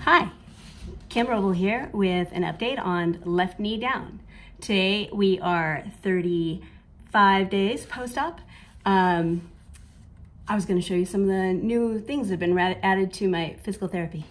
Hi, Kenpo here with an update on left knee down. Today we are 35 days post-op. I was going to show you some of the new things that have been added to my physical therapy.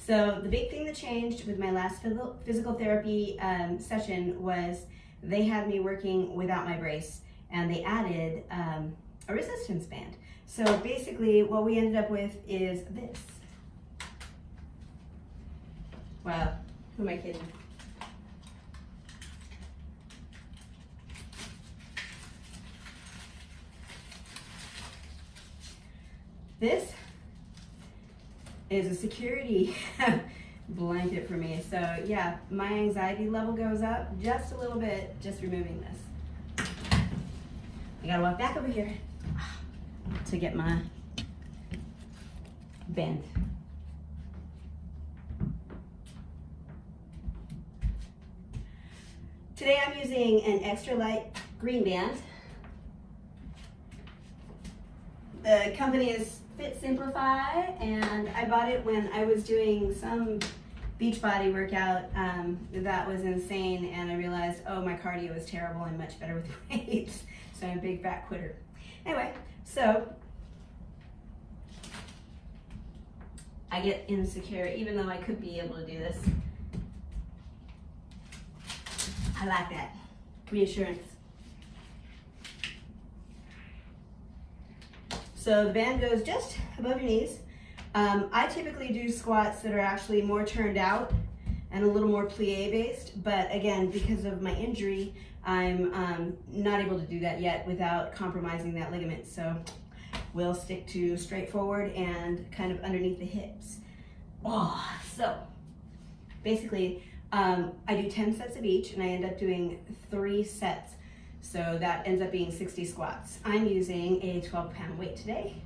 So the big thing that changed with my last physical therapy session was they had me working without my brace, and they added a resistance band. So basically what we ended up with is this. Wow, who am I kidding? This is a security blanket for me. So yeah, my anxiety level goes up just a little bit just removing this. I gotta walk back over here to get my band. Today I'm using an extra light green band. The company is Fit Simplify, and I bought it when I was doing some beach body workout that was insane, and I realized, oh, my cardio is terrible. I'm much better with weights, so I'm a big fat quitter. Anyway, so I get insecure, even though I could be able to do this. I like that reassurance. So the band goes just above your knees. I typically do squats that are actually more turned out and a little more plie based, but again, because of my injury, I'm not able to do that yet without compromising that ligament. So we'll stick to straightforward and kind of underneath the hips. Oh, so basically, I do 10 sets of each, and I end up doing 3 sets. So that ends up being 60 squats. I'm using a 12-pound weight today.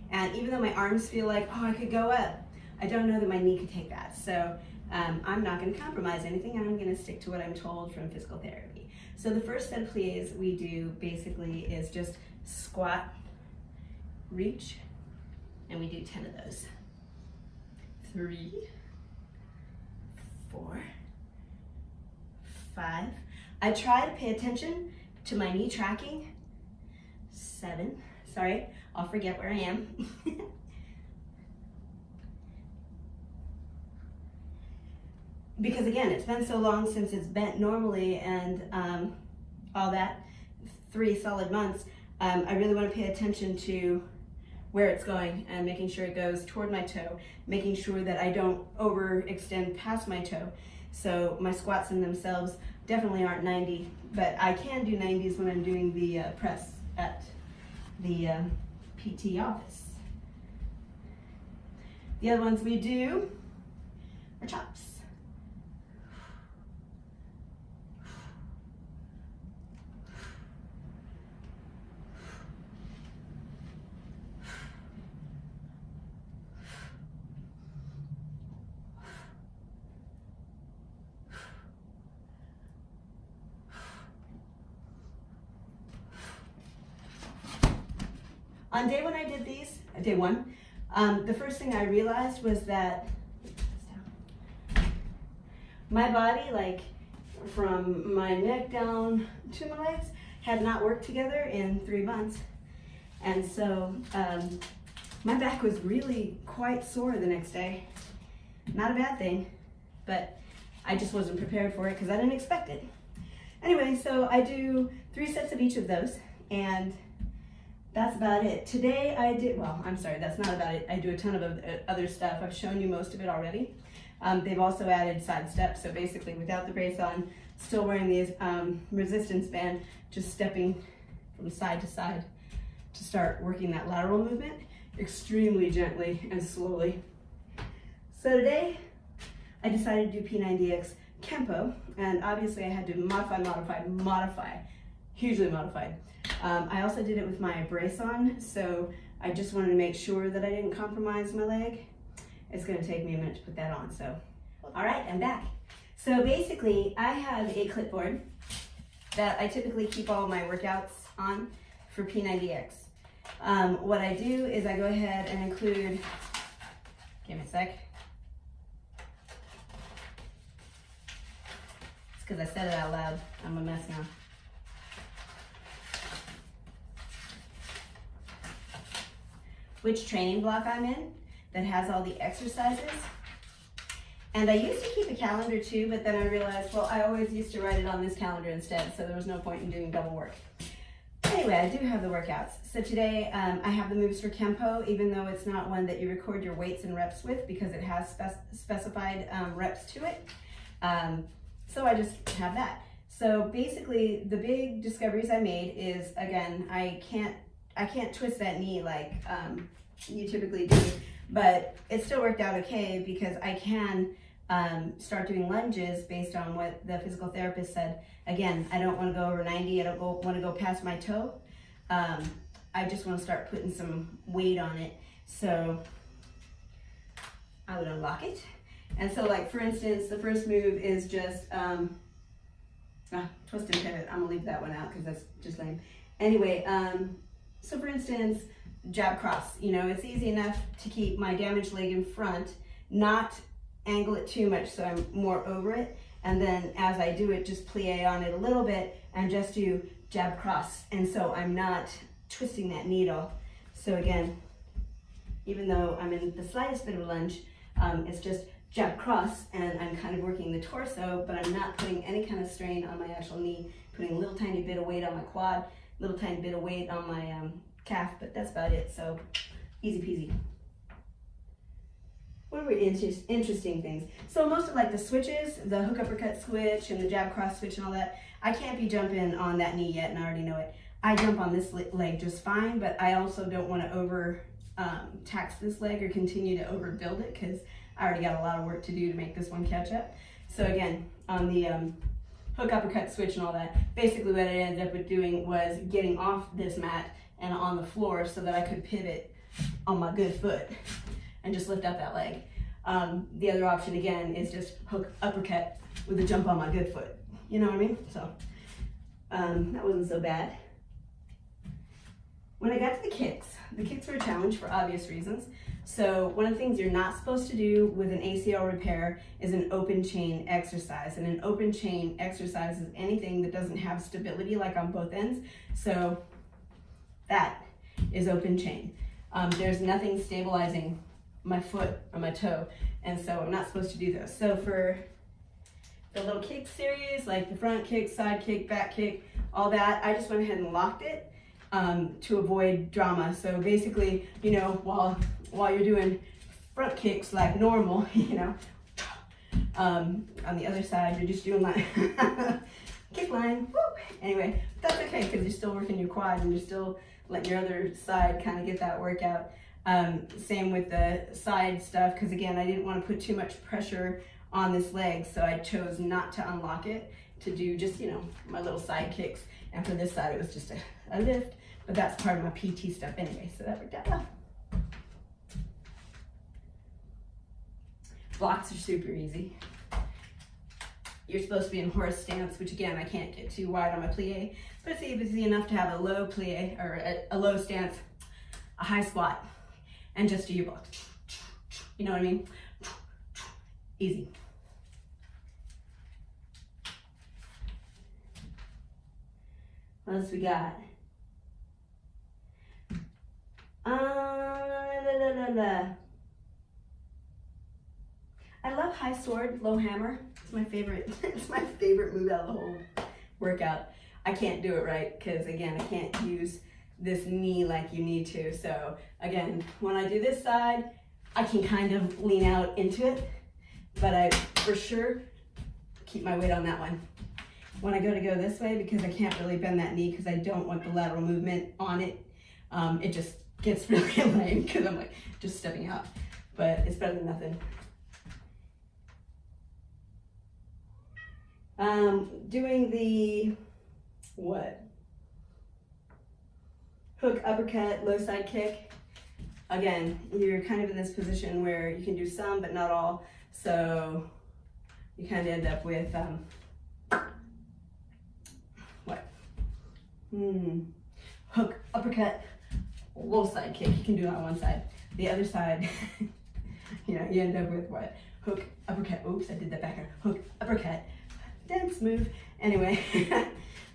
And even though my arms feel like, oh, I could go up, I don't know that my knee could take that. So I'm not gonna compromise anything, and I'm gonna stick to what I'm told from physical therapy. So the first set of plies we do basically is just squat, reach, and we do 10 of those. 3, 4, 5. I try to pay attention to my knee tracking. 7, sorry, I'll forget where I am. Because again, it's been so long since it's bent normally and all that, 3 solid months, I really want to pay attention to where it's going and making sure it goes toward my toe, making sure that I don't overextend past my toe. So my squats in themselves definitely aren't 90, but I can do 90s when I'm doing the press at the PT office. The other ones we do are chops. On day one I did these, day one, the first thing I realized was that my body, like from my neck down to my legs, had not worked together in 3 months. And so my back was really quite sore the next day. Not a bad thing, but I just wasn't prepared for it because I didn't expect it. Anyway, so I do 3 sets of each of those, and that's about it. Today I did, well, I'm sorry, that's not about it. I do a ton of other stuff. I've shown you most of it already. They've also added side steps, so basically without the brace on, still wearing these resistance band, just stepping from side to side to start working that lateral movement extremely gently and slowly. So today I decided to do P90X Kenpo, and obviously I had to modify, hugely modified. I also did it with my brace on, so I just wanted to make sure that I didn't compromise my leg. It's going to take me a minute to put that on, so. All right, I'm back. So basically, I have a clipboard that I typically keep all my workouts on for P90X. What I do is I go ahead and include, give me a sec. It's because I said it out loud. I'm a mess now. Which training block I'm in that has all the exercises. And I used to keep a calendar too, but then I realized, well, I always used to write it on this calendar instead, so there was no point in doing double work. Anyway, I do have the workouts. So today I have the moves for Kenpo, even though it's not one that you record your weights and reps with because it has specified reps to it. So I just have that. So basically the big discoveries I made is, again, I can't twist that knee like you typically do, but it still worked out okay because I can start doing lunges based on what the physical therapist said. Again, I don't want to go over 90, I don't want to go past my toe. I just want to start putting some weight on it. So I would unlock it. And so, like, for instance, the first move is just twist and pivot. I'm gonna leave that one out because that's just lame. Anyway, so for instance, jab cross. You know, it's easy enough to keep my damaged leg in front, not angle it too much so I'm more over it. And then as I do it, just plie on it a little bit and just do jab cross. And so I'm not twisting that needle. So again, even though I'm in the slightest bit of a lunge, it's just jab cross and I'm kind of working the torso, but I'm not putting any kind of strain on my actual knee, putting a little tiny bit of weight on my quad, little tiny bit of weight on my calf, but that's about it. So easy peasy. What were interesting things? So most of like the switches, the hook uppercut switch and the jab cross switch and all that, I can't be jumping on that knee yet and I already know it. I jump on this leg just fine, but I also don't want to over tax this leg or continue to overbuild it because I already got a lot of work to do to make this one catch up. So again, on the hook uppercut switch and all that, basically what I ended up with doing was getting off this mat and on the floor so that I could pivot on my good foot and just lift up that leg. The other option again is just hook uppercut with a jump on my good foot. You know what I mean? So that wasn't so bad. When I got to the kicks were a challenge for obvious reasons. So one of the things you're not supposed to do with an ACL repair is an open chain exercise. And an open chain exercise is anything that doesn't have stability like on both ends. So that is open chain. There's nothing stabilizing my foot or my toe, and so I'm not supposed to do those. So for the little kick series, like the front kick, side kick, back kick, all that, I just went ahead and locked it to avoid drama. So basically, you know, while you're doing front kicks like normal, you know, on the other side, you're just doing like kick line. Woo! Anyway, that's okay because you're still working your quad and you're still letting your other side kind of get that workout. Same with the side stuff, because again, I didn't want to put too much pressure on this leg, so I chose not to unlock it, to do just, you know, my little side kicks. And for this side, it was just a lift, but that's part of my PT stuff anyway, so that worked out well. Blocks are super easy. You're supposed to be in horse stance, which again, I can't get too wide on my plie, but it's easy enough to have a low plie, or a low stance, a high squat, and just do your block. You know what I mean? Easy. What else we got? I love high sword, low hammer. It's my favorite. It's my favorite move out of the whole workout. I can't do it right because again, I can't use this knee like you need to. So again, when I do this side, I can kind of lean out into it, but I for sure keep my weight on that one. When I go this way, because I can't really bend that knee because I don't want the lateral movement on it, it just gets really lame because I'm like just stepping out, but it's better than nothing. Doing the hook uppercut, low side kick. Again, you're kind of in this position where you can do some, but not all. So you kind of end up with hook uppercut, low side kick. You can do it on one side. The other side, you know, you end up with what? Hook, uppercut. Oops, I did that back. Hook, uppercut. Dance move. Anyway,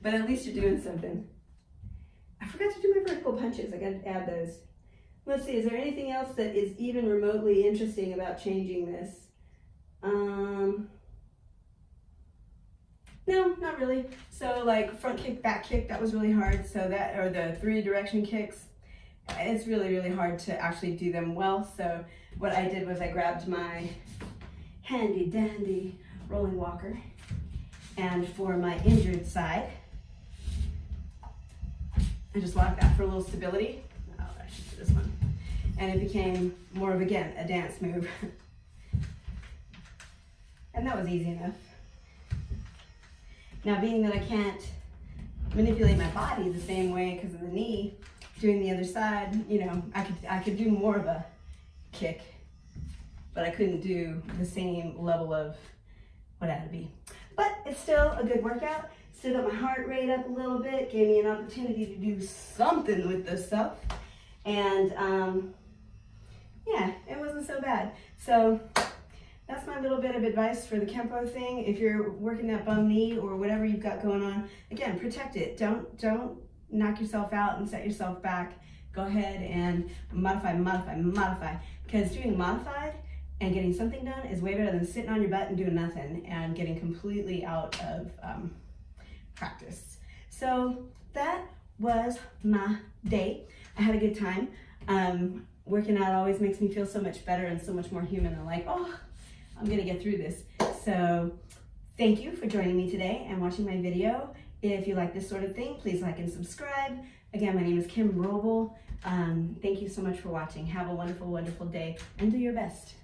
but at least you're doing something. I forgot to do my vertical punches. I got to add those. Let's see, is there anything else that is even remotely interesting about changing this? No, not really. So like front kick, back kick, that was really hard. So that, or the 3 direction kicks, it's really, really hard to actually do them well. So what I did was I grabbed my handy dandy rolling walker, and for my injured side, I just locked that for a little stability. Oh, I should do this one. And it became more of, again, a dance move. And that was easy enough. Now, being that I can't manipulate my body the same way because of the knee, doing the other side, you know, I could do more of a kick, but I couldn't do the same level of what it had to be. But it's still a good workout. Still got my heart rate up a little bit, gave me an opportunity to do something with this stuff. And yeah, it wasn't so bad. So that's my little bit of advice for the Kenpo thing. If you're working that bum knee or whatever you've got going on, again, protect it. Don't knock yourself out and set yourself back. Go ahead and modify. Because doing modified and getting something done is way better than sitting on your butt and doing nothing and getting completely out of practice. So that was my day. I had a good time. Working out always makes me feel so much better and so much more human. I'm like, oh, I'm gonna get through this. So thank you for joining me today and watching my video. If you like this sort of thing, please like and subscribe. Again, my name is Kim Roble. Thank you so much for watching. Have a wonderful, wonderful day and do your best.